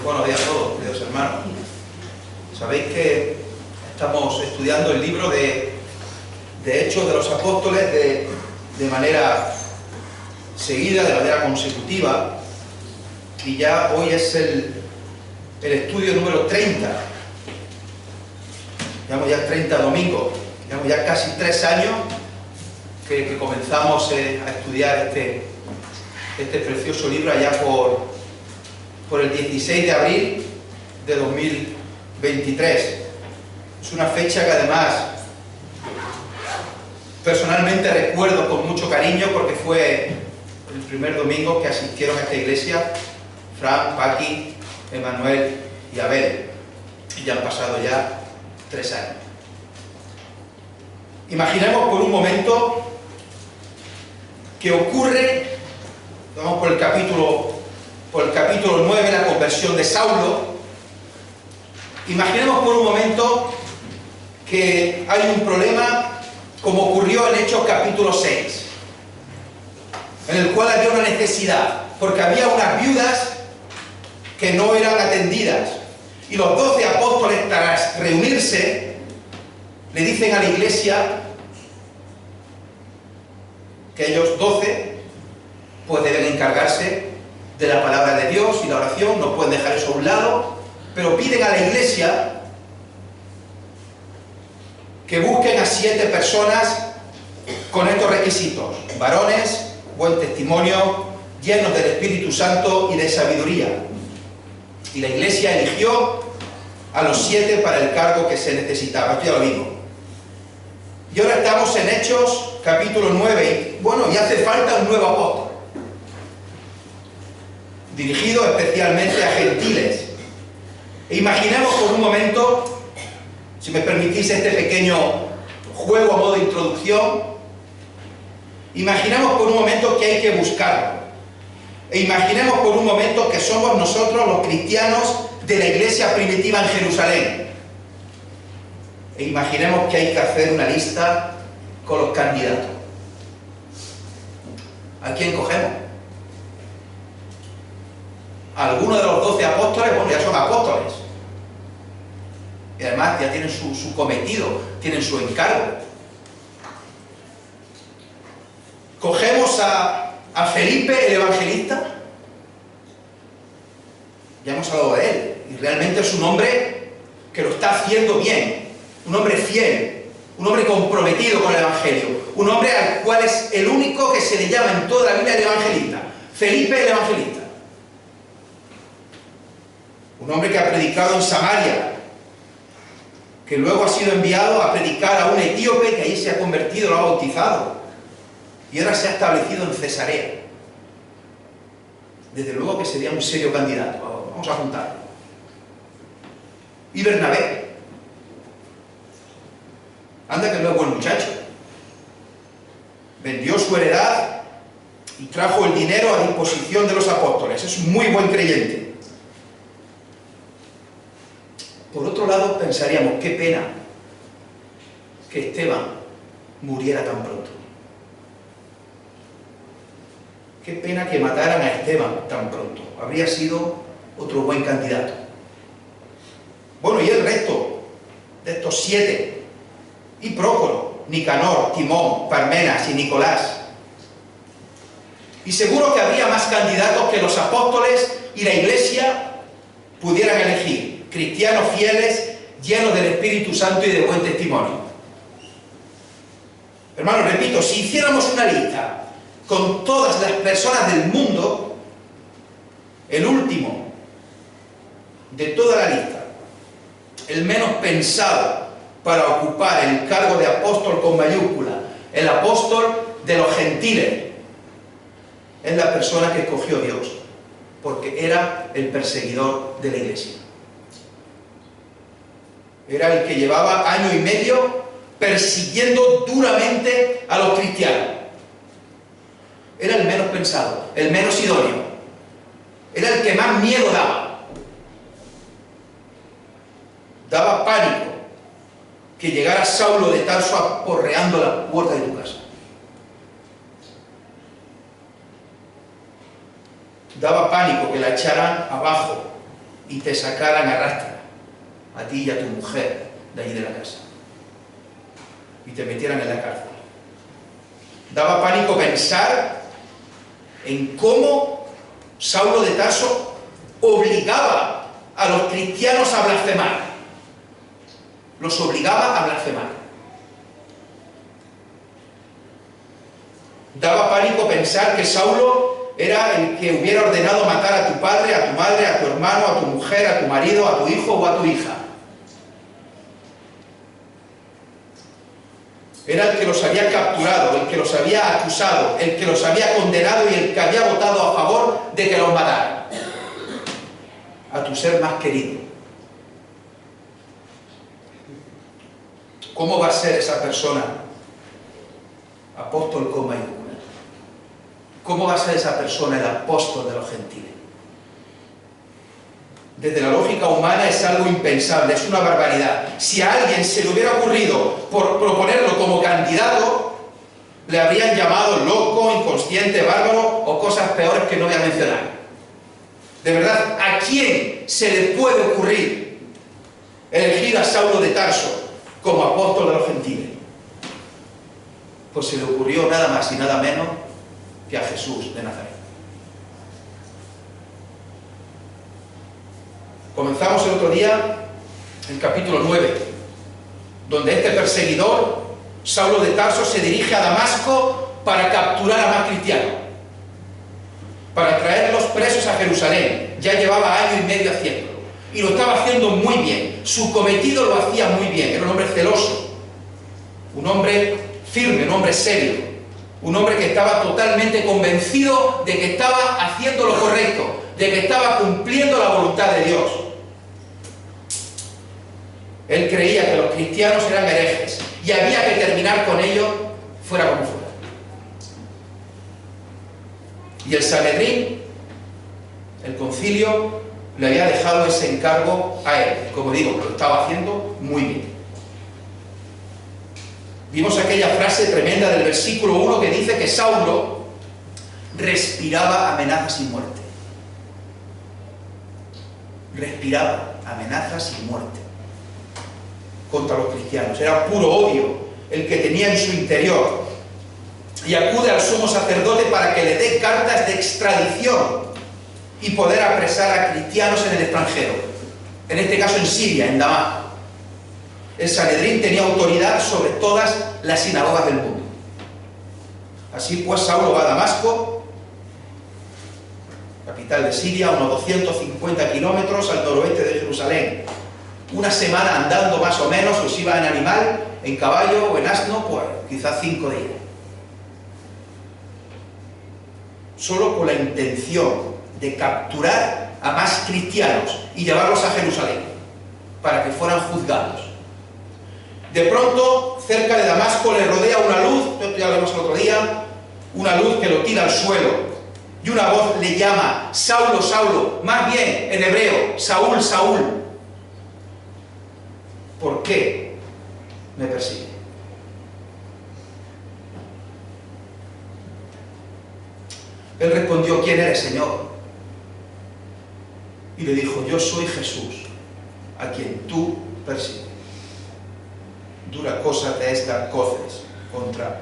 Buenos días a todos, queridos hermanos. Sabéis que estamos estudiando el libro de Hechos de los Apóstoles de manera seguida, de manera consecutiva, y ya hoy es el estudio número 30. Llevamos ya 30 domingos, llevamos ya casi 3 años que comenzamos a estudiar este precioso libro allá por el 16 de abril de 2023. Es una fecha que además personalmente recuerdo con mucho cariño porque fue el primer domingo que asistieron a esta iglesia Fran, Paqui, Emanuel y Abel. Y ya han pasado ya 3 años. Imaginemos por un momento que ocurre, vamos por el capítulo 9, la conversión de Saulo. Imaginemos por un momento que hay un problema como ocurrió en Hechos capítulo 6, en el cual había una necesidad, porque había unas viudas que no eran atendidas, y los 12 apóstoles, tras reunirse, le dicen a la iglesia que ellos 12 pues deben encargarse de la palabra de Dios y la oración, no pueden dejar eso a un lado, pero piden a la iglesia que busquen a 7 personas con estos requisitos: varones, buen testimonio, llenos del Espíritu Santo y de sabiduría. Y la iglesia eligió a los 7 para el cargo que se necesitaba. Esto ya lo digo. Y ahora estamos en Hechos capítulo 9, y bueno, y hace falta un nuevo apóstol, dirigido especialmente a gentiles. E imaginemos por un momento, si me permitís este pequeño juego a modo de introducción, imaginemos por un momento que hay que buscarlo. E imaginemos por un momento que somos nosotros los cristianos de la iglesia primitiva en Jerusalén. E imaginemos que hay que hacer una lista con los candidatos. ¿A quién cogemos? Algunos de los 12 apóstoles, bueno, ya son apóstoles. Y además ya tienen su cometido, tienen su encargo. ¿Cogemos a Felipe el evangelista? Ya hemos hablado de él, y realmente es un hombre que lo está haciendo bien, un hombre fiel, un hombre comprometido con el evangelio, un hombre al cual es el único que se le llama en toda la Biblia el evangelista, Felipe el evangelista. Un hombre que ha predicado en Samaria, que luego ha sido enviado a predicar a un etíope que ahí se ha convertido, lo ha bautizado, y ahora se ha establecido en Cesarea. Desde luego que sería un serio candidato. Vamos a apuntarlo. Y Bernabé. Anda que no es buen muchacho. Vendió su heredad y trajo el dinero a disposición de los apóstoles. Es un muy buen creyente. Por otro lado, pensaríamos, qué pena que Esteban muriera tan pronto. Qué pena que mataran a Esteban tan pronto. Habría sido otro buen candidato. Bueno, y el resto de estos 7, y Prócoro, Nicanor, Timón, Parmenas y Nicolás. Y seguro que habría más candidatos que los apóstoles y la iglesia pudieran elegir. Cristianos fieles, llenos del Espíritu Santo y de buen testimonio. Hermanos, repito, si hiciéramos una lista con todas las personas del mundo, el último de toda la lista, el menos pensado para ocupar el cargo de apóstol con mayúscula, el apóstol de los gentiles, es la persona que escogió Dios, porque era el perseguidor de la iglesia. Era el que llevaba año y medio persiguiendo duramente a los cristianos. Era el menos pensado, el menos idóneo. Era el que más miedo daba. Daba pánico que llegara Saulo de Tarso aporreando la puerta de tu casa. Daba pánico que la echaran abajo y te sacaran a rastra, a ti y a tu mujer, de allí de la casa, y te metieran en la cárcel. Daba pánico pensar en cómo Saulo de Tarso obligaba a los cristianos a blasfemar. Los obligaba a blasfemar. Daba pánico pensar que Saulo era el que hubiera ordenado matar a tu padre, a tu madre, a tu hermano, a tu mujer, a tu marido, a tu hijo o a tu hija. Era el que los había capturado, el que los había acusado, el que los había condenado y el que había votado a favor de que los mataran. A tu ser más querido. ¿Cómo va a ser esa persona? Apóstol con mayúscula. ¿Cómo va a ser esa persona el apóstol de los gentiles? Desde la lógica humana es algo impensable, es una barbaridad. Si a alguien se le hubiera ocurrido por proponerlo como candidato, le habrían llamado loco, inconsciente, bárbaro o cosas peores que no voy a mencionar. De verdad, ¿a quién se le puede ocurrir elegir a Saulo de Tarso como apóstol de los gentiles? Pues se le ocurrió nada más y nada menos que a Jesús de Nazaret. Comenzamos el otro día el capítulo 9, donde este perseguidor, Saulo de Tarso, se dirige a Damasco para capturar a más cristianos, para traerlos presos a Jerusalén. Ya llevaba año y medio haciéndolo, y lo estaba haciendo muy bien. Su cometido lo hacía muy bien. Era un hombre celoso, un hombre firme, un hombre serio, un hombre que estaba totalmente convencido de que estaba haciendo lo correcto, de que estaba cumpliendo la voluntad de Dios. Él creía que los cristianos eran herejes y había que terminar con ellos fuera como fuera. Y el Sanedrín, el concilio, le había dejado ese encargo a él. Como digo, lo estaba haciendo muy bien. Vimos aquella frase tremenda del versículo 1 que dice que Saulo respiraba amenazas y muerte. Respiraba amenazas y muerte contra los cristianos. Era puro odio el que tenía en su interior. Y acude al sumo sacerdote para que le dé cartas de extradición y poder apresar a cristianos en el extranjero. En este caso en Siria, en Damasco. El Sanedrín tenía autoridad sobre todas las sinagogas del mundo. Así pues, Saulo va a Damasco, capital de Siria, unos 250 kilómetros al noroeste de Jerusalén. Una semana andando más o menos, o si iba en animal, en caballo o en asno, pues quizás 5 días. Solo con la intención de capturar a más cristianos y llevarlos a Jerusalén para que fueran juzgados. De pronto, cerca de Damasco le rodea una luz, esto ya lo vimos el otro día, una luz que lo tira al suelo, y una voz le llama: Saulo, Saulo, más bien en hebreo, Saúl, Saúl, ¿por qué me persigue? Él respondió: ¿quién eres, Señor? Y le dijo: yo soy Jesús, a quien tú persigues. Dura cosa te es dar coces contra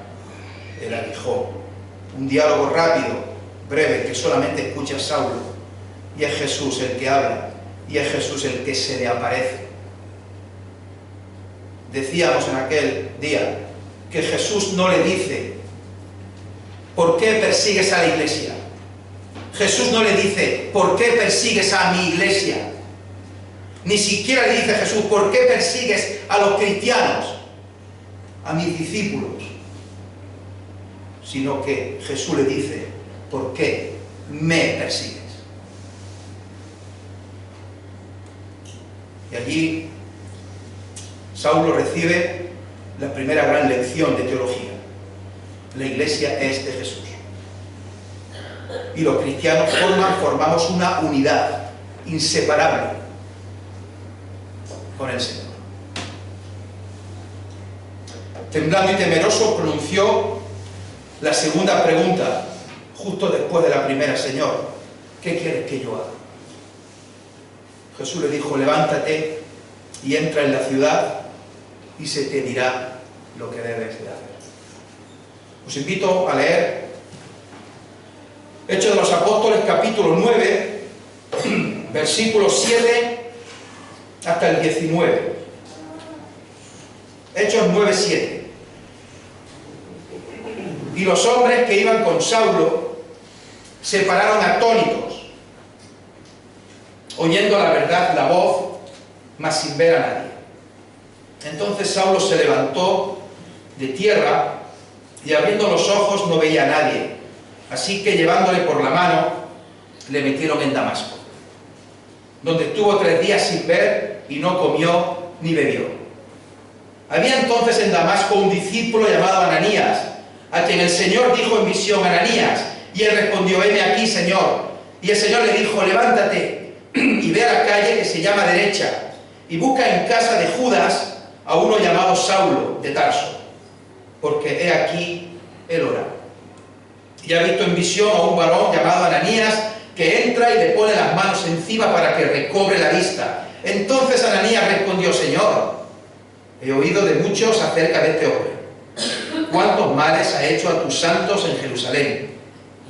el aguijón. Un diálogo rápido, breve, que solamente escucha Saulo, y es Jesús el que habla, y es Jesús el que se le aparece. Decíamos en aquel día que Jesús no le dice: ¿por qué persigues a la iglesia? Jesús no le dice: ¿por qué persigues a mi iglesia? Ni siquiera le dice Jesús: ¿por qué persigues a los cristianos, a mis discípulos? Sino que Jesús le dice: ¿por qué me persigues? Y allí Saulo recibe la primera gran lección de teología. La iglesia es de Jesús. Y los cristianos formamos una unidad inseparable con el Señor. Temblando y temeroso pronunció la segunda pregunta, justo después de la primera: Señor, ¿qué quieres que yo haga? Jesús le dijo: levántate y entra en la ciudad y se te dirá lo que debes de hacer. Os invito a leer Hechos de los Apóstoles, capítulo 9, versículos 7 hasta el 19. Hechos 9, 7. Y los hombres que iban con Saulo se pararon atónitos, oyendo a la verdad la voz, mas sin ver a nadie. Entonces Saulo se levantó de tierra y abriendo los ojos no veía a nadie. Así que llevándole por la mano, le metieron en Damasco, donde estuvo 3 días sin ver y no comió ni bebió. Había entonces en Damasco un discípulo llamado Ananías, a quien el Señor dijo en visión: Ananías. Y él respondió: heme aquí, Señor. Y el Señor le dijo: levántate y ve a la calle que se llama Derecha, y busca en casa de Judas a uno llamado Saulo de Tarso, porque he aquí él ora. Y ha visto en visión a un varón llamado Ananías, que entra y le pone las manos encima para que recobre la vista. Entonces Ananías respondió: Señor, he oído de muchos acerca de este hombre, cuántos males ha hecho a tus santos en Jerusalén,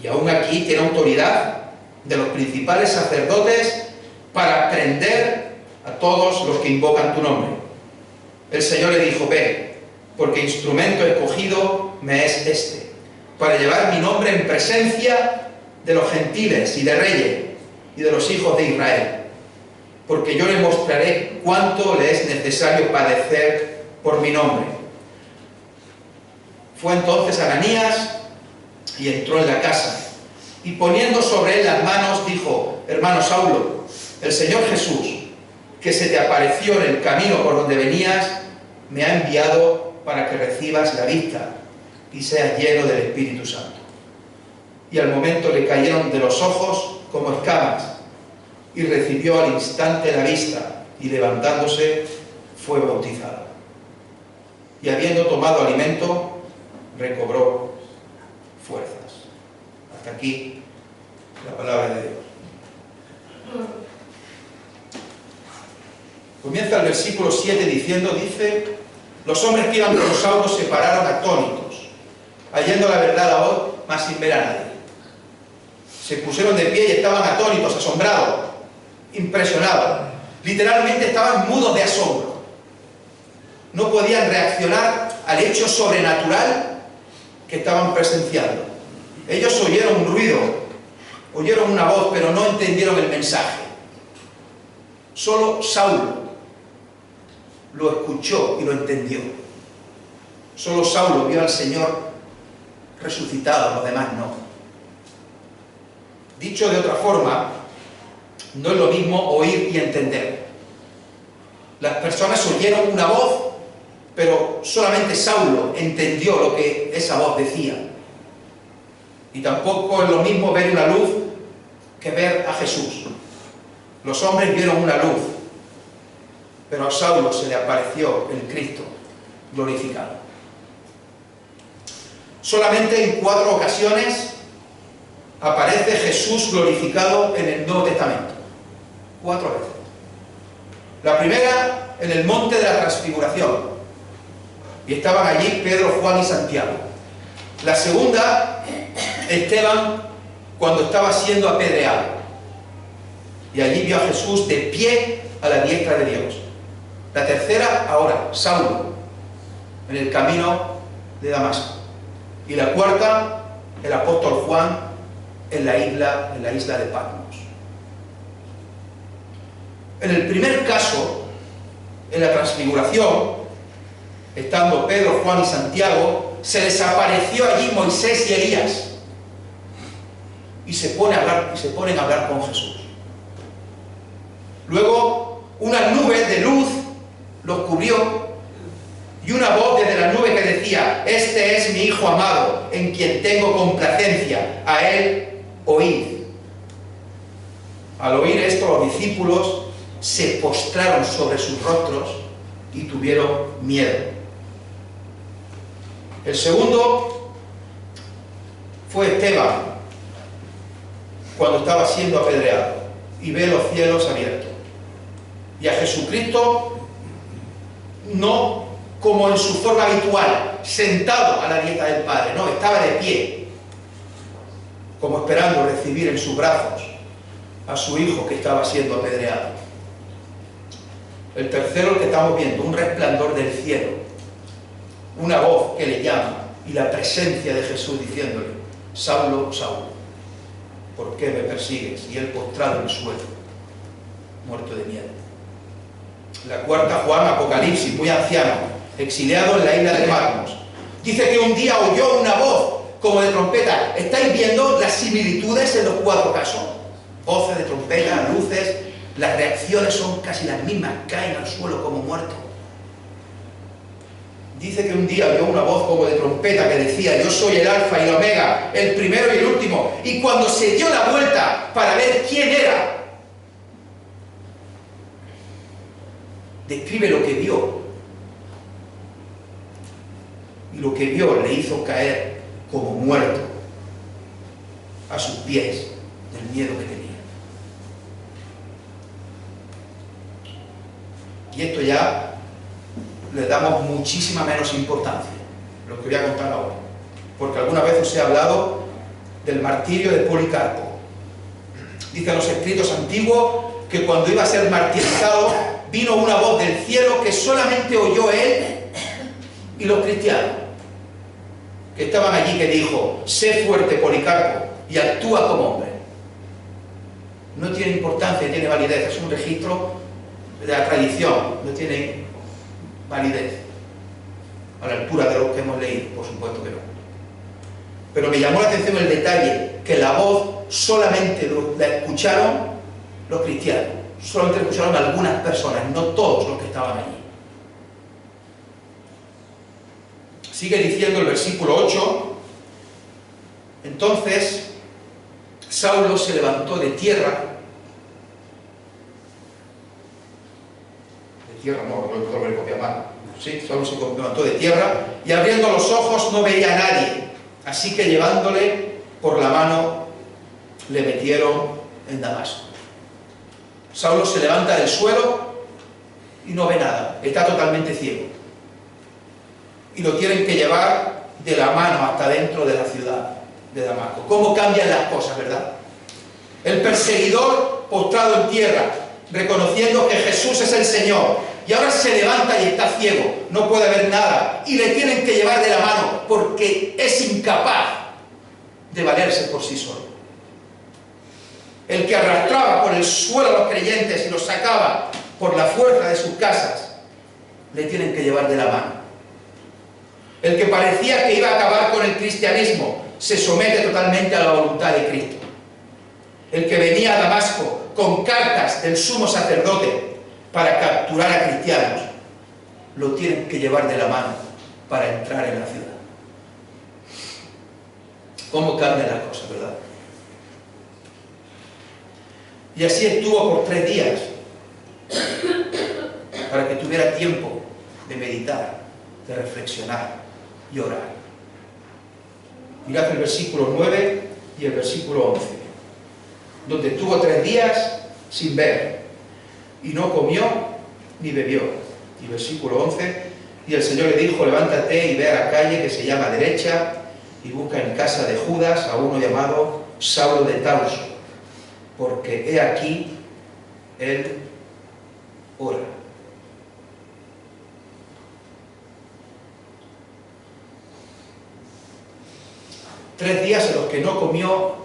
y aún aquí tiene autoridad de los principales sacerdotes para prender a todos los que invocan tu nombre. El Señor le dijo: ve, porque instrumento escogido me es este, para llevar mi nombre en presencia de los gentiles y de reyes y de los hijos de Israel, porque yo le mostraré cuánto le es necesario padecer por mi nombre. Fue entonces Ananías y entró en la casa, y poniendo sobre él las manos, dijo: hermano Saulo, el Señor Jesús, que se te apareció en el camino por donde venías, me ha enviado para que recibas la vista y seas lleno del Espíritu Santo. Y al momento le cayeron de los ojos como escamas, y recibió al instante la vista, y levantándose fue bautizado. Y habiendo tomado alimento, recobró fuerzas. Hasta aquí la palabra de Dios. Comienza el versículo 7 diciendo, los hombres que iban con Saulo se pararon atónitos, hallando la verdad a voz, mas sin ver a nadie. Se pusieron de pie y estaban atónitos, asombrados, impresionados. Literalmente estaban mudos de asombro. No podían reaccionar al hecho sobrenatural que estaban presenciando. Ellos oyeron un ruido, oyeron una voz, pero no entendieron el mensaje. Solo Saulo lo escuchó y lo entendió. Solo Saulo vio al Señor resucitado, los demás no. Dicho de otra forma, no es lo mismo oír y entender. Las personas oyeron una voz, pero solamente Saulo entendió lo que esa voz decía. Y tampoco es lo mismo ver una luz que ver a Jesús. Los hombres vieron una luz, pero a Saulo se le apareció el Cristo glorificado. Solamente en 4 ocasiones aparece Jesús glorificado en el Nuevo Testamento. 4 veces. La primera en el monte de la Transfiguración, y estaban allí Pedro, Juan y Santiago. La segunda, Esteban, cuando estaba siendo apedreado, y allí vio a Jesús de pie a la diestra de Dios. La tercera, ahora, Saulo, en el camino de Damasco. Y la cuarta, el apóstol Juan, en la isla de Patmos. En el primer caso, en la Transfiguración, estando Pedro, Juan y Santiago, se les apareció allí Moisés y Elías, y se ponen a hablar con Jesús. Luego, una nube de luz los cubrió, y una voz desde la nube que decía: este es mi Hijo amado, en quien tengo complacencia, a él oíd. Al oír esto, los discípulos se postraron sobre sus rostros y tuvieron miedo. El segundo fue Esteban, cuando estaba siendo apedreado, y ve los cielos abiertos, y a Jesucristo no como en su forma habitual, sentado a la dieta del Padre, no, estaba de pie, como esperando recibir en sus brazos a su hijo que estaba siendo apedreado. El tercero, el que estamos viendo, un resplandor del cielo, una voz que le llama y la presencia de Jesús diciéndole: Saulo, Saulo, ¿por qué me persigues? Y él postrado en el suelo, muerto de miedo. La cuarta, Juan, Apocalipsis, muy anciano, exiliado en la isla de Patmos. Dice que un día oyó una voz como de trompeta. ¿Estáis viendo las similitudes en los cuatro casos? Voces de trompeta, luces, las reacciones son casi las mismas, caen al suelo como muertos. Dice que un día oyó una voz como de trompeta que decía: yo soy el alfa y el omega, el primero y el último. Y cuando se dio la vuelta para ver quién era, describe lo que vio. Y lo que vio le hizo caer como muerto a sus pies del miedo que tenía. Y esto ya le damos muchísima menos importancia, lo que voy a contar ahora, porque alguna vez os he hablado del martirio de Policarpo. Dicen los escritos antiguos que cuando iba a ser martirizado vino una voz del cielo que solamente oyó él y los cristianos que estaban allí, que dijo: sé fuerte, Policarpo, y actúa como hombre. No tiene importancia, tiene validez, es un registro de la tradición, no tiene validez a la altura de lo que hemos leído, por supuesto que no. Pero me llamó la atención el detalle que la voz solamente la escucharon los cristianos, solamente la escucharon algunas personas, no todos los que estaban allí. Sigue diciendo el versículo 8: entonces Saulo se levantó de tierra, no lo copia mal, sí, Saulo se levantó de tierra y abriendo los ojos no veía a nadie, así que llevándole por la mano le metieron en Damasco. Saulo se levanta del suelo y no ve nada, está totalmente ciego. Y lo tienen que llevar de la mano hasta dentro de la ciudad de Damasco. ¿Cómo cambian las cosas, verdad? El perseguidor postrado en tierra, reconociendo que Jesús es el Señor, y ahora se levanta y está ciego, no puede ver nada, y le tienen que llevar de la mano porque es incapaz de valerse por sí solo. El que arrastraba por el suelo a los creyentes y los sacaba por la fuerza de sus casas, le tienen que llevar de la mano. El que parecía que iba a acabar con el cristianismo se somete totalmente a la voluntad de Cristo. El que venía a Damasco con cartas del sumo sacerdote para capturar a cristianos, lo tienen que llevar de la mano para entrar en la ciudad. ¿Cómo cambian las cosas, verdad? Y así estuvo por 3 días, para que tuviera tiempo de meditar, de reflexionar y orar. Mirad el versículo 9 y el versículo 11, donde estuvo 3 días sin ver, y no comió ni bebió. Y versículo 11, y el Señor le dijo: levántate y ve a la calle que se llama Derecha, y busca en casa de Judas a uno llamado Saulo de Tarso, porque he aquí él ora. Tres días en los que no comió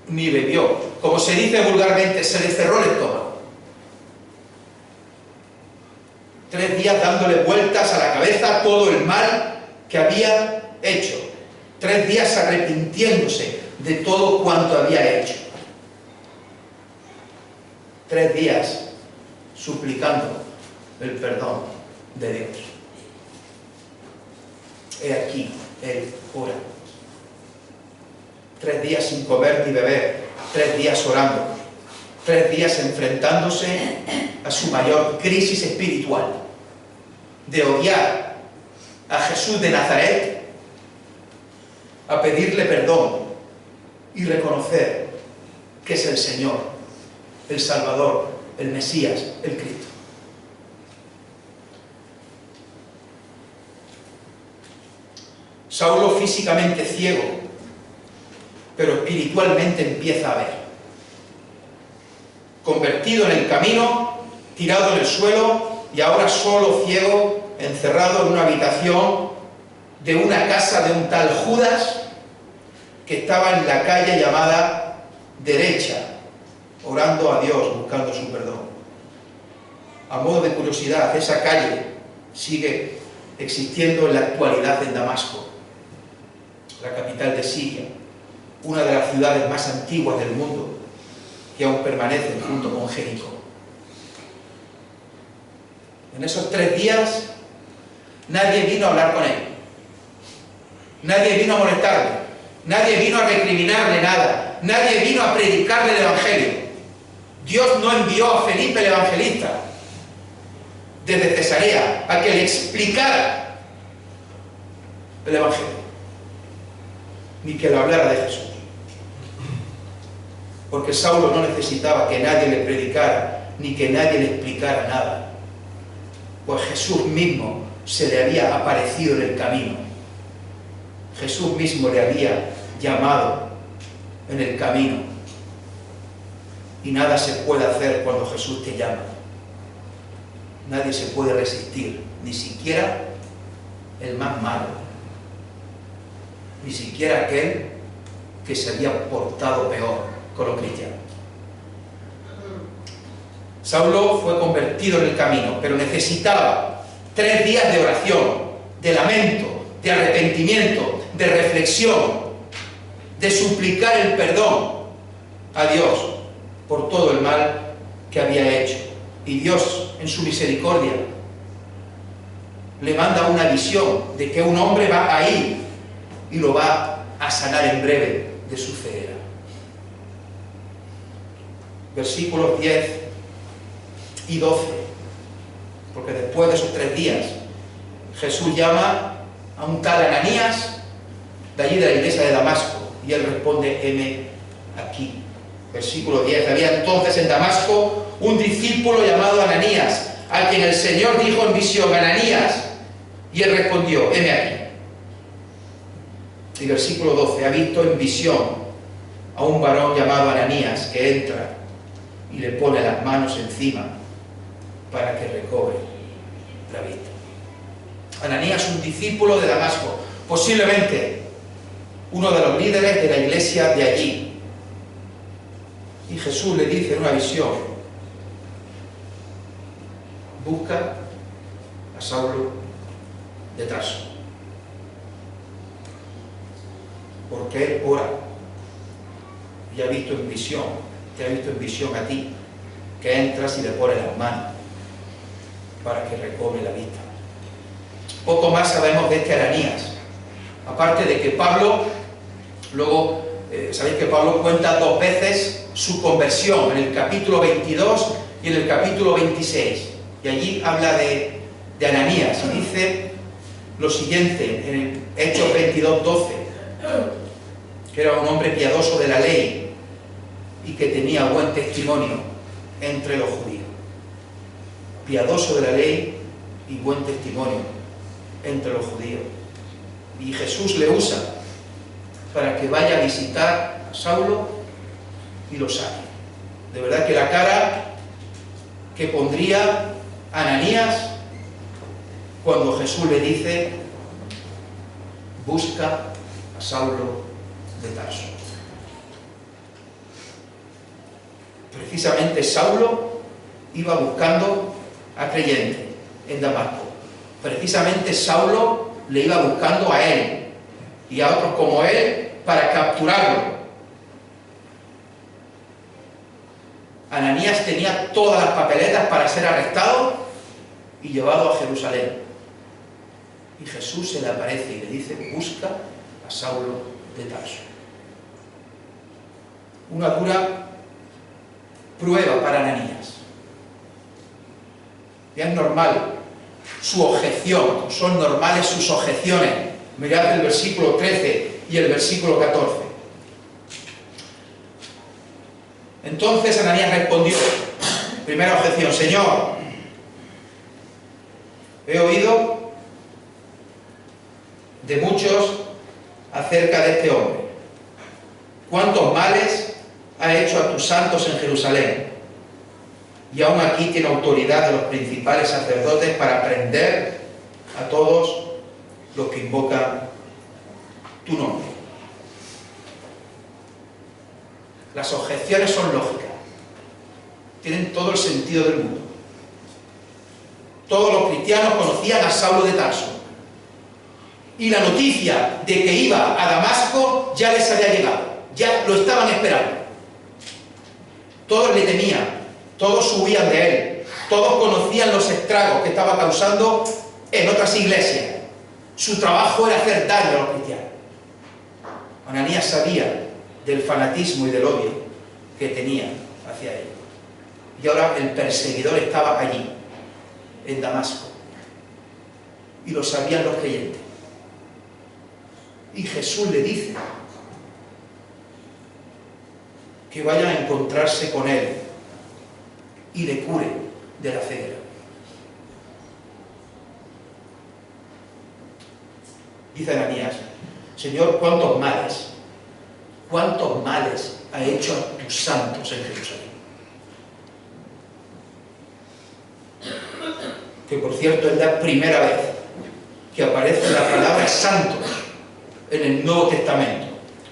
ni bebió. Como se dice vulgarmente, se le cerró el estómago. 3 días dándole vueltas a la cabeza todo el mal que había hecho. 3 días arrepintiéndose de todo cuanto había hecho. 3 días suplicando el perdón de Dios. He aquí, él ora. 3 días sin comer ni beber, 3 días orando, 3 días enfrentándose a su mayor crisis espiritual, de odiar a Jesús de Nazaret, a pedirle perdón y reconocer que es el Señor, el Salvador, el Mesías, el Cristo. Saulo físicamente ciego, pero espiritualmente empieza a ver. Convertido en el camino, tirado en el suelo y ahora solo ciego, encerrado en una habitación de una casa de un tal Judas que estaba en la calle llamada Derecha, orando a Dios, buscando su perdón. A modo de curiosidad, esa calle sigue existiendo en la actualidad en Damasco, la capital de Siria, una de las ciudades más antiguas del mundo, que aún permanecen junto con Jericó. En esos 3 días nadie vino a hablar con él, nadie vino a molestarle, nadie vino a recriminarle nada, nadie vino a predicarle el Evangelio. Dios no envió a Felipe el Evangelista desde Cesarea a que le explicara el Evangelio, ni que le hablara de Jesús. Porque Saulo no necesitaba que nadie le predicara, ni que nadie le explicara nada, pues Jesús mismo se le había aparecido en el camino. Jesús mismo le había llamado en el camino. Y nada se puede hacer cuando Jesús te llama. Nadie se puede resistir, ni siquiera el más malo, ni siquiera aquel que se había portado peor con los cristianos. Saulo fue convertido en el camino, pero necesitaba 3 días de oración, de lamento, de arrepentimiento, de reflexión, de suplicar el perdón a Dios por todo el mal que había hecho. Y Dios, en su misericordia, le manda una visión de que un hombre va a ir y lo va a sanar en breve de su ceguera. Versículos 10 y 12, porque después de esos 3 días Jesús llama a un tal Ananías de allí de la iglesia de Damasco, y él responde: heme aquí. Versículo 10, había entonces en Damasco un discípulo llamado Ananías, a quien el Señor dijo en visión: Ananías, y él respondió: heme aquí. Y versículo 12, ha visto en visión a un varón llamado Ananías que entra y le pone las manos encima para que recobre la vista. Ananías, un discípulo de Damasco, posiblemente uno de los líderes de la iglesia de allí. Y Jesús le dice en una visión: busca a Saulo de Tarso, porque él ora y ha visto en visión, te ha visto en visión a ti, que entras y le pones las manos para que recobre la vista. Poco más sabemos de este Ananías, aparte de que Pablo, luego, sabéis que Pablo cuenta 2 veces su conversión, en el capítulo 22 y en el capítulo 26, y allí habla de Ananías, y dice lo siguiente, en Hechos 22:12, que era un hombre piadoso de la ley y que tenía buen testimonio entre los judíos. Piadoso de la ley y buen testimonio entre los judíos. Y Jesús le usa para que vaya a visitar a Saulo y lo sane. De verdad que la cara que pondría Ananías cuando Jesús le dice: busca a Saulo de Tarso. Precisamente Saulo iba buscando a creyentes en Damasco. Precisamente Saulo le iba buscando a él y a otros como él para capturarlo. Ananías tenía todas las papeletas para ser arrestado y llevado a Jerusalén. Y Jesús se le aparece y le dice: busca a Saulo de Tarso. Una dura prueba para Ananías. Y es normal su objeción, son normales sus objeciones. Mirad el versículo 13 y el versículo 14. Entonces Ananías respondió, primera objeción: Señor, he oído de muchos acerca de este hombre: cuántos males ha hecho a tus santos en Jerusalén, y aún aquí tiene autoridad de los principales sacerdotes para prender a todos los que invocan tu nombre. Las objeciones son lógicas, tienen todo el sentido del mundo. Todos los cristianos conocían a Saulo de Tarso, y la noticia de que iba a Damasco ya les había llegado, ya lo estaban esperando. Todos le temían, todos huían de él, todos conocían los estragos que estaba causando en otras iglesias. Su trabajo era hacer daño a los cristianos. Ananías sabía del fanatismo y del odio que tenía hacia él. Y ahora el perseguidor estaba allí, en Damasco, y lo sabían los creyentes. Y Jesús le dice que vayan a encontrarse con él y le cure de la ceguera. Dice Ananías: Señor, cuántos males ha hecho a tus santos en Jerusalén. Que por cierto es la primera vez que aparece la palabra santos en el Nuevo Testamento,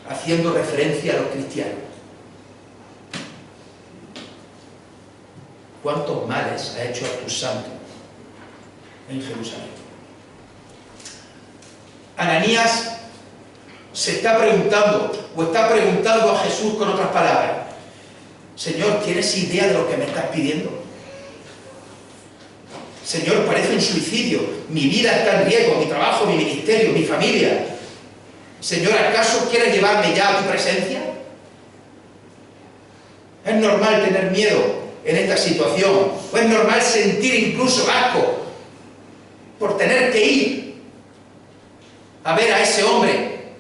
haciendo referencia a los cristianos. ¿Cuántos males ha hecho a tus santos en Jerusalén? Ananías se está preguntando, o está preguntando a Jesús con otras palabras: Señor, ¿tienes idea de lo que me estás pidiendo? Señor, parece un suicidio, mi vida está en riesgo, mi trabajo, mi ministerio, mi familia. Señor, ¿acaso quieres llevarme ya a tu presencia? ¿Es normal tener miedo en esta situación? ¿O es normal sentir incluso asco por tener que ir a ver a ese hombre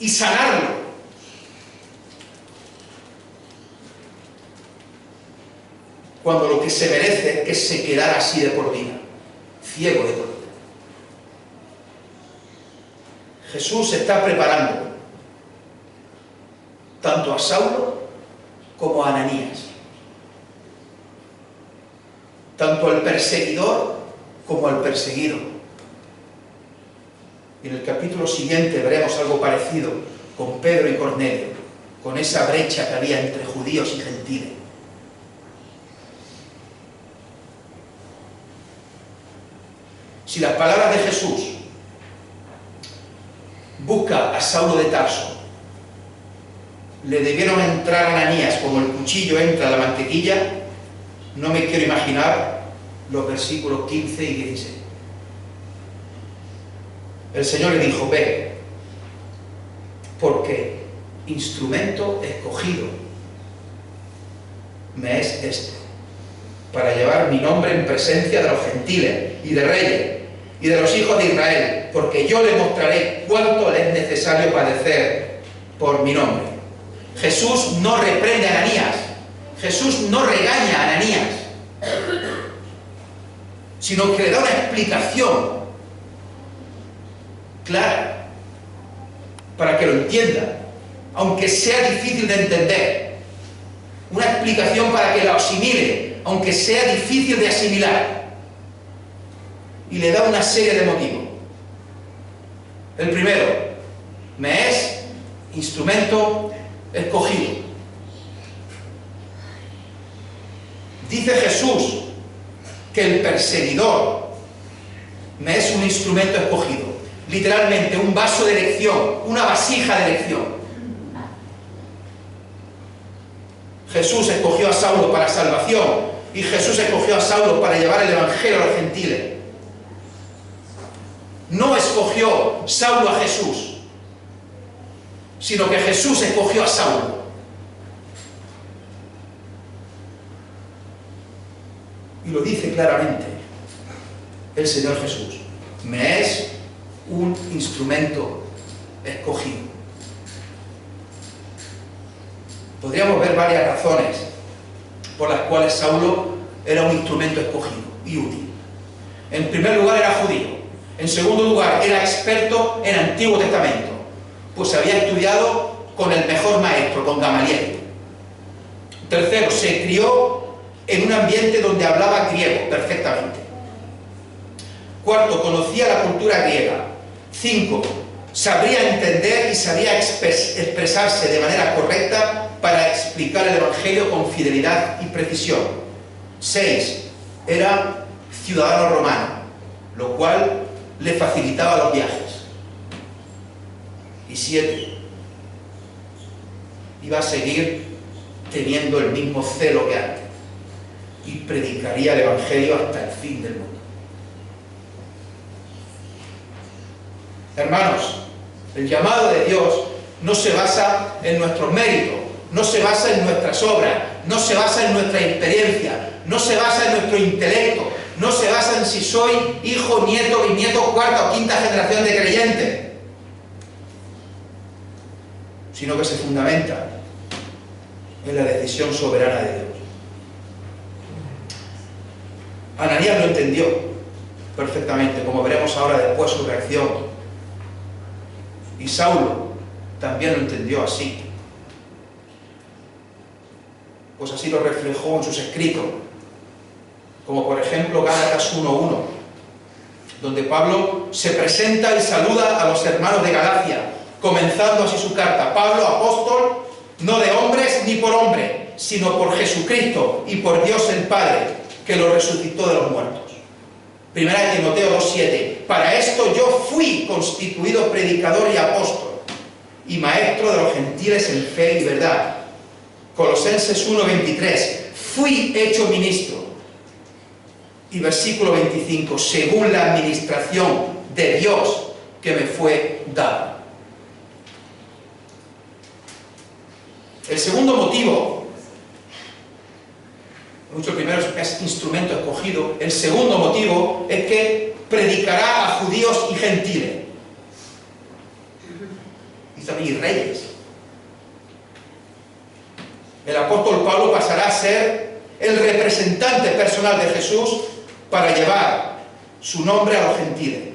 y sanarlo? Cuando lo que se merece es que se quedara así de por vida, ciego de por vida. Jesús se está preparando tanto a Saulo como a Ananías, tanto al perseguidor como al perseguido. Y en el capítulo siguiente veremos algo parecido con Pedro y Cornelio, con esa brecha que había entre judíos y gentiles. Si las palabras de Jesús busca a Saulo de Tarso le debieron entrar a Ananías como el cuchillo entra a la mantequilla, no me quiero imaginar los versículos 15 y 16. El Señor le dijo: ve, porque instrumento escogido me es este, para llevar mi nombre en presencia de los gentiles y de reyes y de los hijos de Israel, porque yo le mostraré cuánto le es necesario padecer por mi nombre. Jesús no reprende a Ananías, Jesús no regaña a Ananías, sino que le da una explicación clara para que lo entienda, aunque sea difícil de entender. Una explicación para que lo asimile, aunque sea difícil de asimilar. Y le da una serie de motivos. El primero: me es instrumento escogido. Dice Jesús que el perseguidor me es un instrumento escogido. Literalmente, un vaso de elección, una vasija de elección. Jesús escogió a Saulo para salvación, y Jesús escogió a Saulo para llevar el evangelio a los gentiles. No escogió Saulo a Jesús, sino que Jesús escogió a Saulo. Y lo dice claramente el Señor Jesús: me es un instrumento escogido. Podríamos ver varias razones por las cuales Saulo era un instrumento escogido y útil. En primer lugar, era judío. En segundo lugar, era experto en Antiguo Testamento. pues había estudiado con el mejor maestro, con Gamaliel. Tercero, se crió en un ambiente donde hablaba griego perfectamente. Cuarto, conocía la cultura griega. 5, sabría entender y sabía expresarse de manera correcta para explicar el Evangelio con fidelidad y precisión. 6, era ciudadano romano, lo cual le facilitaba los viajes. Y 7, iba a seguir teniendo el mismo celo que antes y predicaría el Evangelio hasta el fin del mundo. Hermanos, el llamado de Dios no se basa en nuestros méritos, no se basa en nuestras obras, no se basa en nuestra experiencia, no se basa en nuestro intelecto, no se basa en si soy hijo, nieto, bisnieto, cuarta o quinta generación de creyentes, sino que se fundamenta en la decisión soberana de Dios. Ananías lo entendió perfectamente, como veremos ahora después su reacción. Y Saulo también lo entendió así. Pues así lo reflejó en sus escritos, como por ejemplo Gálatas 1:1, donde Pablo se presenta y saluda a los hermanos de Galacia, comenzando así su carta: Pablo, apóstol, no de hombres ni por hombre, sino por Jesucristo y por Dios el Padre, que lo resucitó de los muertos. Primera de Timoteo 2:7, para esto yo fui constituido predicador y apóstol, y maestro de los gentiles en fe y verdad. Colosenses 1:23, fui hecho ministro. Y versículo 25, según la administración de Dios que me fue dada. El segundo motivo, mucho primero es instrumento escogido, el segundo motivo es que predicará a judíos y gentiles, y también reyes. El apóstol Pablo pasará a ser el representante personal de Jesús para llevar su nombre a los gentiles,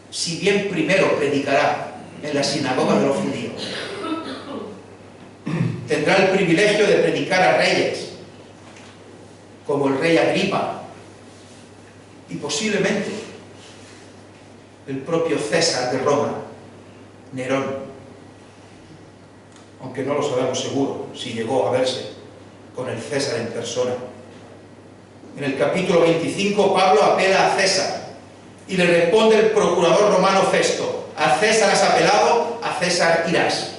si bien primero predicará en la sinagoga de los judíos. Tendrá el privilegio de predicar a reyes, como el rey Agripa, y posiblemente el propio César de Roma, Nerón, aunque no lo sabemos seguro si llegó a verse con el César en persona. En el capítulo 25 Pablo apela a César y le responde el procurador romano Festo: a César has apelado, a César irás.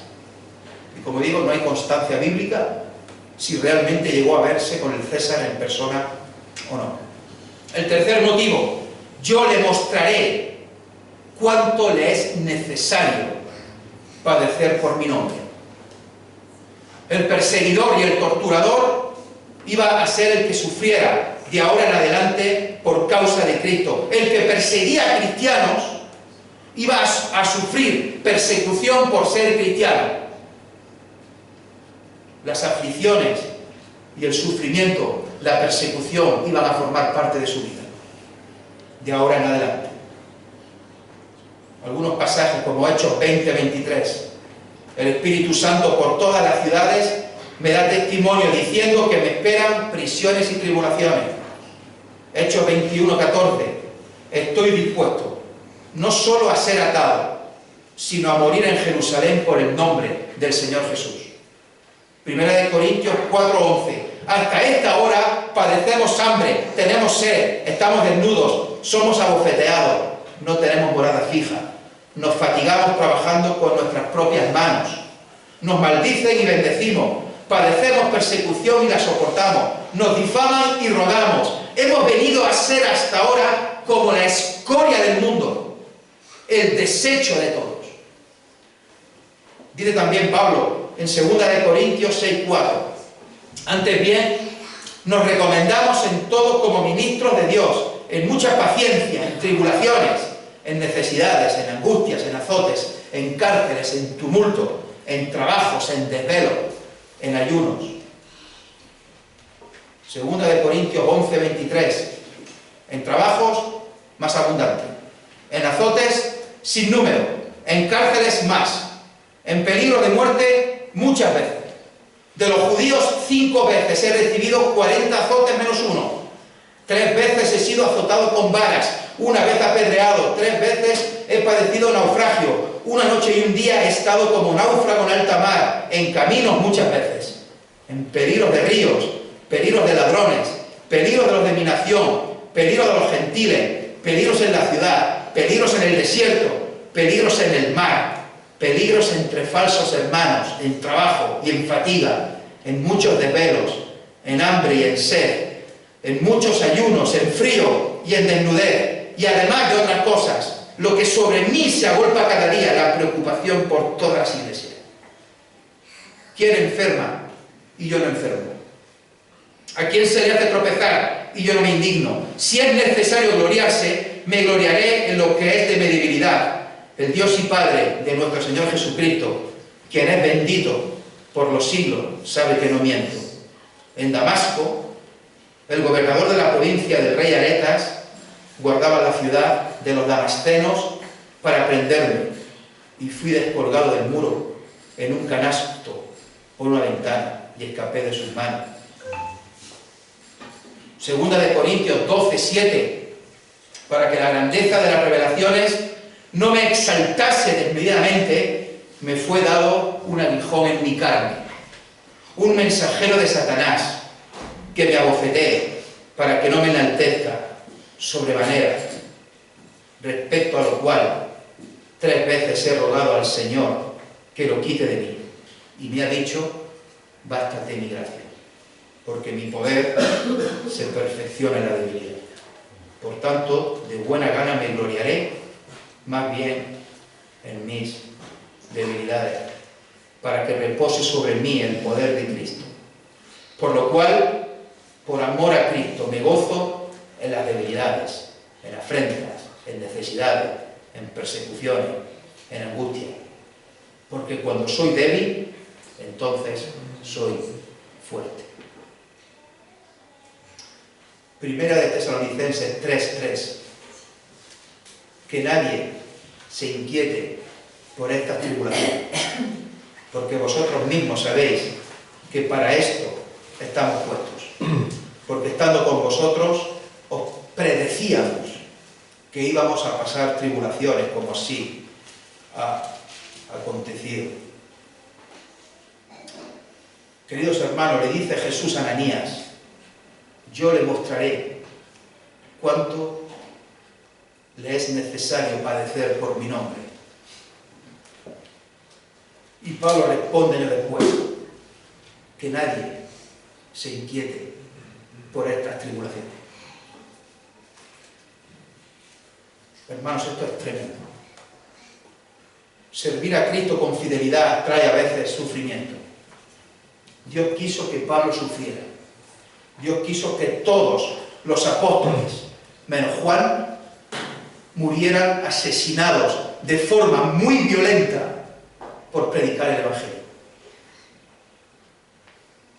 Y como digo, no hay constancia bíblica si realmente llegó a verse con el César en persona o no. El tercer motivo, yo le mostraré cuánto le es necesario padecer por mi nombre. El perseguidor y el torturador iba a ser el que sufriera de ahora en adelante por causa de Cristo. El que perseguía a cristianos iba a sufrir persecución por ser cristiano. Las aflicciones y el sufrimiento, la persecución, iban a formar parte de su vida, de ahora en adelante. Algunos pasajes, como Hechos 20-23, el Espíritu Santo por todas las ciudades me da testimonio diciendo que me esperan prisiones y tribulaciones. Hechos 21-14, estoy dispuesto no solo a ser atado, sino a morir en Jerusalén por el nombre del Señor Jesús. Primera de Corintios 4:11, hasta esta hora padecemos hambre, tenemos sed, estamos desnudos, somos abofeteados, no tenemos morada fija, nos fatigamos trabajando con nuestras propias manos, nos maldicen y bendecimos, padecemos persecución y la soportamos, nos difaman y rogamos, hemos venido a ser hasta ahora como la escoria del mundo, el desecho de todos. Dice también Pablo en 2 de Corintios 6:4, antes bien, nos recomendamos en todo como ministros de Dios, en mucha paciencia, en tribulaciones, en necesidades, en angustias, en azotes, en cárceles, en tumulto, en trabajos, en desvelo, en ayunos. 2 de Corintios 11:23, en trabajos más abundantes, en azotes sin número, en cárceles más, en peligro de muerte muchas veces. De los judíos 5 veces he recibido 40 azotes menos uno. 3 veces he sido azotado con varas, 1 vez apedreado, 3 veces he padecido naufragio, 1 noche y 1 día he estado como náufrago en alta mar, en caminos muchas veces, en peligros de ríos, peligros de ladrones, peligros de los de mi nación, peligros de los gentiles, peligros en la ciudad, peligros en el desierto, peligros en el mar, peligros entre falsos hermanos, en trabajo y en fatiga, en muchos desvelos, en hambre y en sed, en muchos ayunos, en frío y en desnudez, y además de otras cosas, lo que sobre mí se agolpa cada día, la preocupación por todas las iglesias. ¿Quién enferma y yo no enfermo? ¿A quién se le hace tropezar y yo no me indigno? Si es necesario gloriarse, me gloriaré en lo que es de mi debilidad. El Dios y Padre de nuestro Señor Jesucristo, quien es bendito por los siglos, sabe que no miento. En Damasco, el gobernador de la provincia del rey Aretas guardaba la ciudad de los damascenos para prenderme, y fui descolgado del muro en un canasto por una ventana y escapé de sus manos. Segunda de Corintios 12:7, para que la grandeza de las revelaciones no me exaltase desmedidamente, me fue dado un aguijón en mi carne, un mensajero de Satanás, que me abofetee, para que no me enaltezca sobremanera, respecto a lo cual 3 veces he rogado al Señor que lo quite de mí, y me ha dicho: bástate mi gracia, porque mi poder se perfecciona en la debilidad. Por tanto, de buena gana me gloriaré más bien en mis debilidades, para que repose sobre mí el poder de Cristo. Por lo cual, por amor a Cristo, me gozo en las debilidades, en afrentas, en necesidades, en persecuciones, en angustia. Porque cuando soy débil, entonces soy fuerte. Primera de Tesalonicenses 3:3. Que nadie se inquiete por estas tribulaciones, porque vosotros mismos sabéis que para esto estamos puestos, porque estando con vosotros os predecíamos que íbamos a pasar tribulaciones, como así ha acontecido. Queridos hermanos, le dice Jesús a Ananías: yo le mostraré cuánto le es necesario padecer por mi nombre. Y Pablo responde después: que nadie se inquiete por estas tribulaciones. Hermanos, esto es tremendo. Servir a Cristo con fidelidad trae a veces sufrimiento. Dios quiso que Pablo sufriera. Dios quiso que todos los apóstoles, menos Juan, murieran asesinados de forma muy violenta por predicar el Evangelio.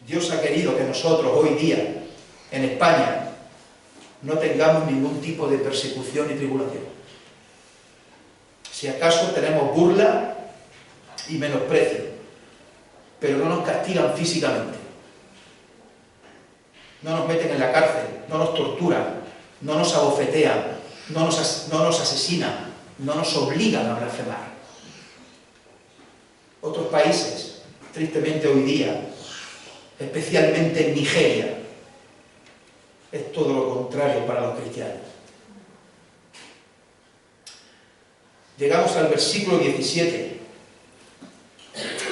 Dios ha querido que nosotros hoy día, en España, no tengamos ningún tipo de persecución ni tribulación. Si acaso tenemos burla y menosprecio, pero no nos castigan físicamente. No nos meten en la cárcel, no nos torturan, no nos abofetean, no nos asesinan, no nos obligan a blasfemar. Otros países, tristemente hoy día, especialmente en Nigeria, es todo lo contrario para los cristianos. Llegamos al versículo 17,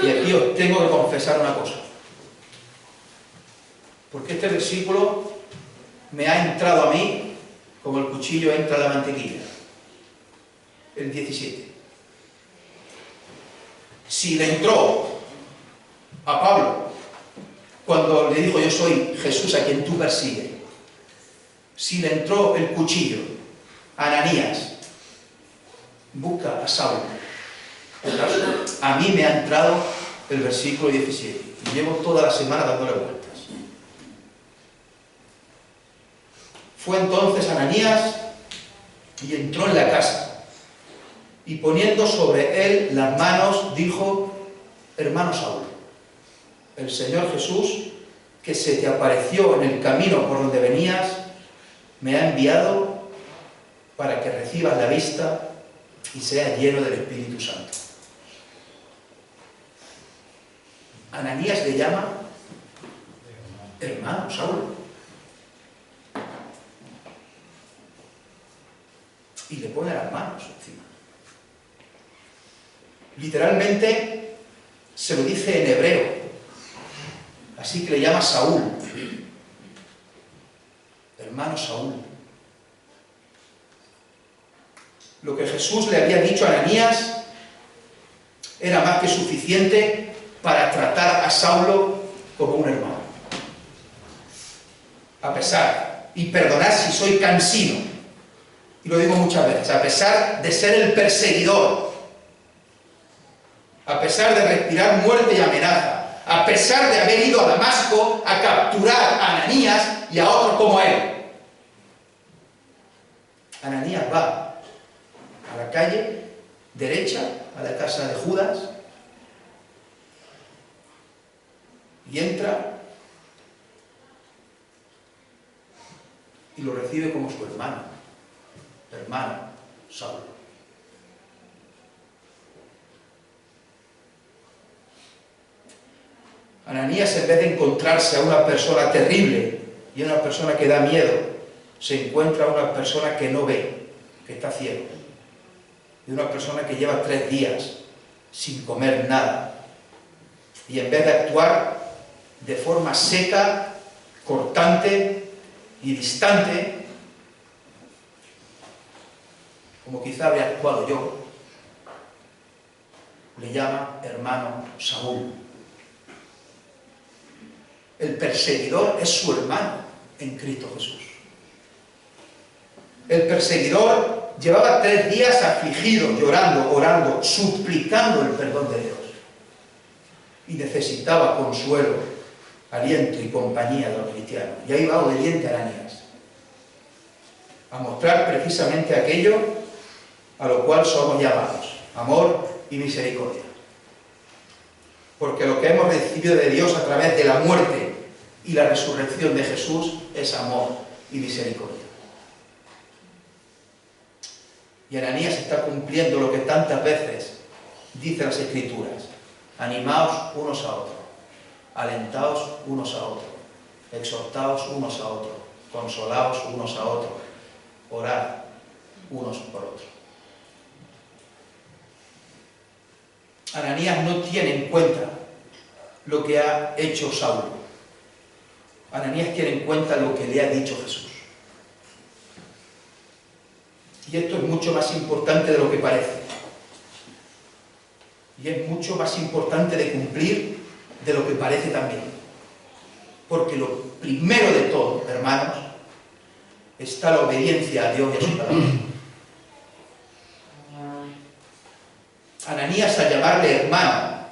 y aquí os tengo que confesar una cosa, porque este versículo me ha entrado a mí como el cuchillo entra a la mantequilla. El 17. Si le entró a Pablo cuando le dijo: yo soy Jesús a quien tú persigues, si le entró el cuchillo a Ananías, busca a Saulo. A mí me ha entrado el versículo 17 y llevo toda la semana dándole vueltas. Fue entonces Ananías y entró en la casa, y poniendo sobre él las manos, dijo: hermano Saúl, el Señor Jesús, que se te apareció en el camino por donde venías, me ha enviado para que recibas la vista y seas lleno del Espíritu Santo. Ananías le llama hermano Saúl. Y le pone las manos encima. Literalmente se lo dice en hebreo, así que le llama Saúl, hermano Saúl. Lo que Jesús le había dicho a Ananías era más que suficiente para tratar a Saulo como un hermano. A pesar, y perdonad si soy cansino, y lo digo muchas veces, a pesar de ser el perseguidor, a pesar de respirar muerte y amenaza, a pesar de haber ido a Damasco a capturar a Ananías y a otros como él, Ananías va a la calle derecha, a la casa de Judas, y entra y lo recibe como su hermano Saulo. Ananías, en vez de encontrarse a una persona terrible y a una persona que da miedo, se encuentra a una persona que no ve, que está ciego, y una persona que lleva 3 días sin comer nada, y en vez de actuar de forma seca, cortante y distante, como quizá habría actuado yo, le llama hermano Saúl. El perseguidor es su hermano en Cristo Jesús. El perseguidor llevaba 3 días afligido, llorando, orando, suplicando el perdón de Dios. Y necesitaba consuelo, aliento y compañía de los cristianos. Y ahí va obediente Ananías, a mostrar precisamente aquello a lo cual somos llamados: amor y misericordia. Porque lo que hemos recibido de Dios a través de la muerte y la resurrección de Jesús es amor y misericordia. Y Ananías está cumpliendo lo que tantas veces dicen las Escrituras: animaos unos a otros, alentaos unos a otros, exhortaos unos a otros, consolaos unos a otros, orad unos por otros. Ananías no tiene en cuenta lo que ha hecho Saulo. Ananías tiene en cuenta lo que le ha dicho Jesús. Y esto es mucho más importante de lo que parece. Y es mucho más importante de cumplir de lo que parece también. Porque lo primero de todo, hermanos, está la obediencia a Dios y a su palabra. Ananías, al llamarle hermano,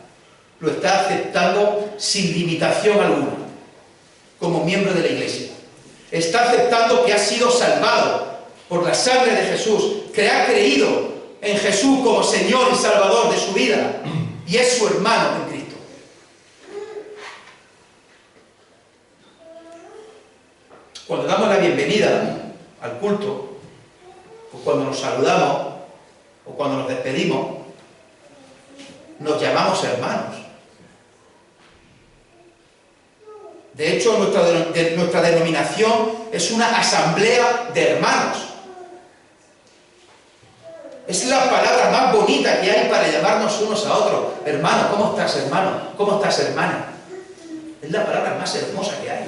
lo está aceptando sin limitación alguna, como miembro de la Iglesia. Está aceptando que ha sido salvado por la sangre de Jesús, que ha creído en Jesús como Señor y Salvador de su vida, y es su hermano en Cristo. Cuando damos la bienvenida al culto, o cuando nos saludamos, o cuando nos despedimos, nos llamamos hermanos. De hecho, nuestra denominación es una asamblea de hermanos. Es la palabra más bonita que hay para llamarnos unos a otros. Hermano, ¿cómo estás, hermano? ¿Cómo estás, hermana? Es la palabra más hermosa que hay.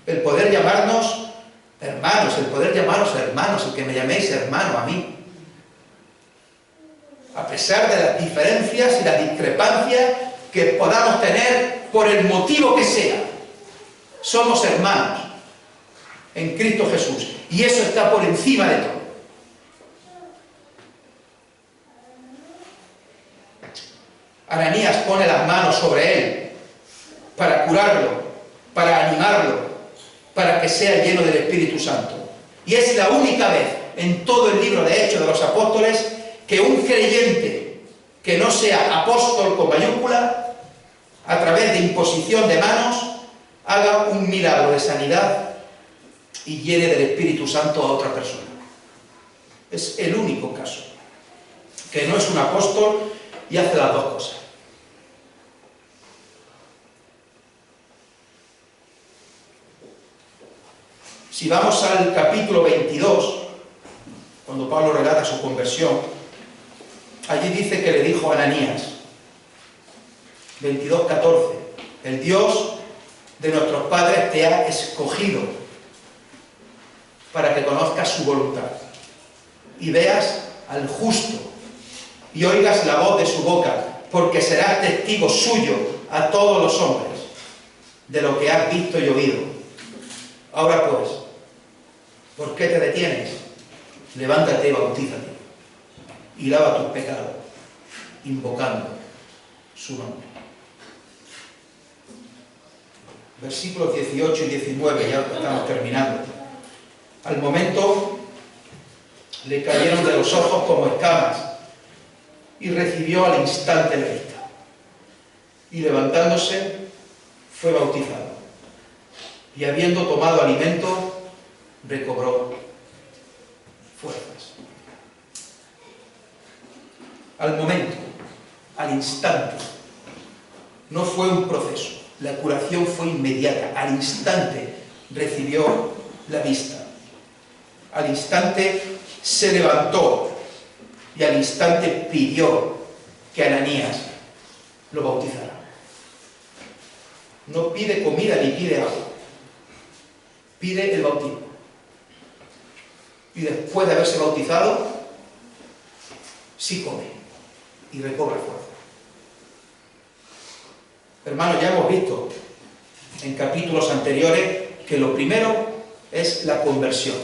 El poder llamarnos hermanos, el poder llamaros hermanos, el que me llaméis hermano a mí. A pesar de las diferencias y las discrepancias que podamos tener por el motivo que sea, somos hermanos en Cristo Jesús, y eso está por encima de todo. Ananías pone las manos sobre él para curarlo, para animarlo, para que sea lleno del Espíritu Santo. Y es la única vez en todo el libro de Hechos de los Apóstoles que un creyente que no sea apóstol con mayúscula, a través de imposición de manos, haga un milagro de sanidad y llene del Espíritu Santo a otra persona. Es el único caso, que no es un apóstol y hace las dos cosas. Si vamos al capítulo 22, cuando Pablo relata su conversión, allí dice que le dijo a Ananías, 22:14, el Dios de nuestros padres te ha escogido para que conozcas su voluntad y veas al justo y oigas la voz de su boca, porque serás testigo suyo a todos los hombres de lo que has visto y oído. Ahora pues, ¿por qué te detienes? Levántate y bautízate y lava tus pecados, invocando su nombre. Versículos 18 y 19, ya estamos terminando. Al momento le cayeron de los ojos como escamas y recibió al instante la vista. Y levantándose, fue bautizado. Y habiendo tomado alimento, recobró fuerzas. Al momento, al instante, no fue un proceso. La curación fue inmediata. Al instante recibió la vista. Al instante se levantó y al instante pidió que Ananías lo bautizara. No pide comida ni pide agua. Pide el bautismo. Y después de haberse bautizado, sí come y recobra fuerza. Hermanos, ya hemos visto en capítulos anteriores que lo primero es la conversión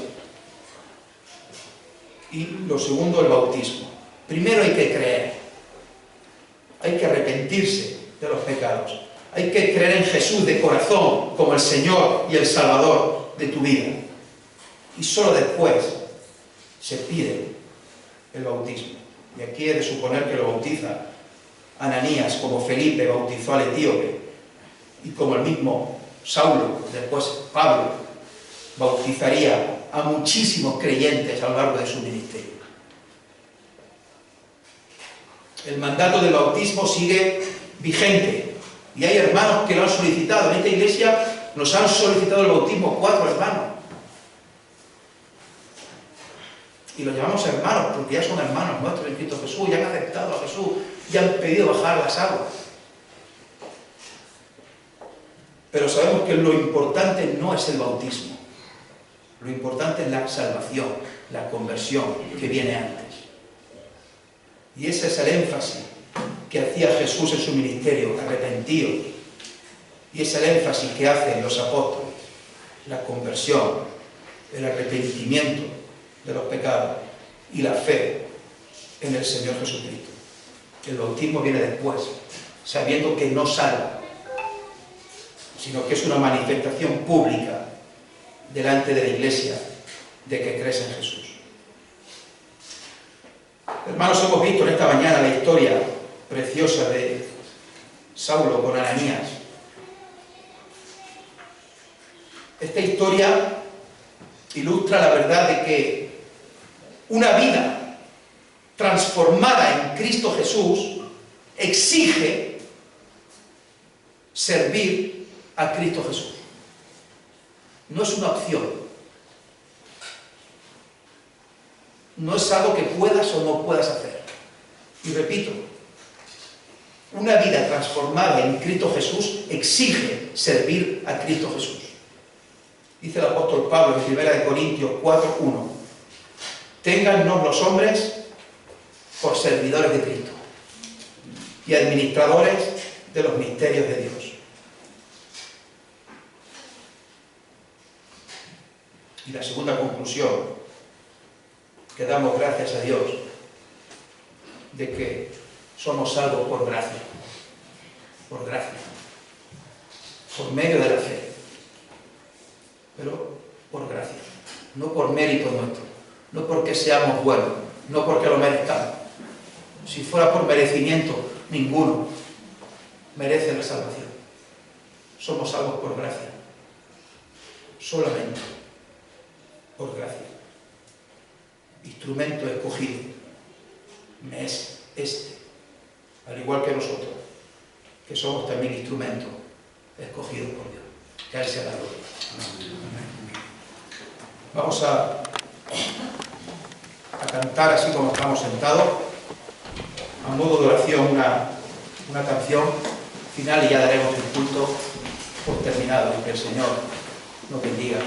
y lo segundo el bautismo. Primero hay que creer, hay que arrepentirse de los pecados, hay que creer en Jesús de corazón como el Señor y el Salvador de tu vida, y solo después se pide el bautismo. Y aquí he de suponer que lo bautiza Ananías, como Felipe bautizó al etíope, y como el mismo Saulo, después Pablo, bautizaría a muchísimos creyentes a lo largo de su ministerio. El mandato del bautismo sigue vigente, y hay hermanos que lo han solicitado. En esta iglesia nos han solicitado el bautismo 4 hermanos. Y los llamamos hermanos porque ya son hermanos nuestros en Cristo Jesús, ya han aceptado a Jesús, ya han pedido bajar las aguas. Pero sabemos que lo importante no es el bautismo. Lo importante es la salvación, la conversión que viene antes. Y ese es el énfasis que hacía Jesús en su ministerio, arrepentido. Y es el énfasis que hacen los apóstoles, la conversión, el arrepentimiento de los pecados y la fe en el Señor Jesucristo. El bautismo viene después, sabiendo que no salva, sino que es una manifestación pública delante de la iglesia de que crees en Jesús. Hermanos, hemos visto en esta mañana la historia preciosa de Saulo con Ananías. Esta historia ilustra la verdad de que una vida transformada en Cristo Jesús exige servir a Cristo Jesús. No es una opción. No es algo que puedas o no puedas hacer. Y repito, una vida transformada en Cristo Jesús exige servir a Cristo Jesús. Dice el apóstol Pablo en 1 Corintios 4:1: téngannos los hombres por servidores de Cristo y administradores de los misterios de Dios. Y la segunda conclusión, que damos gracias a Dios de que somos salvos por gracia, por medio de la fe, pero por gracia, no por mérito nuestro, no porque seamos buenos, no porque lo merezcamos, Si fuera por merecimiento, ninguno merece la salvación. Somos salvos por gracia. Solamente por gracia. Instrumento escogido me es este, al igual que nosotros, que somos también instrumentos escogidos por Dios. Que a Él sea la gloria. Vamos a cantar así como estamos sentados, a modo de oración, una canción final, y ya daremos el culto por terminado. Que el Señor nos bendiga.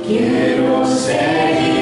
Quiero seguir.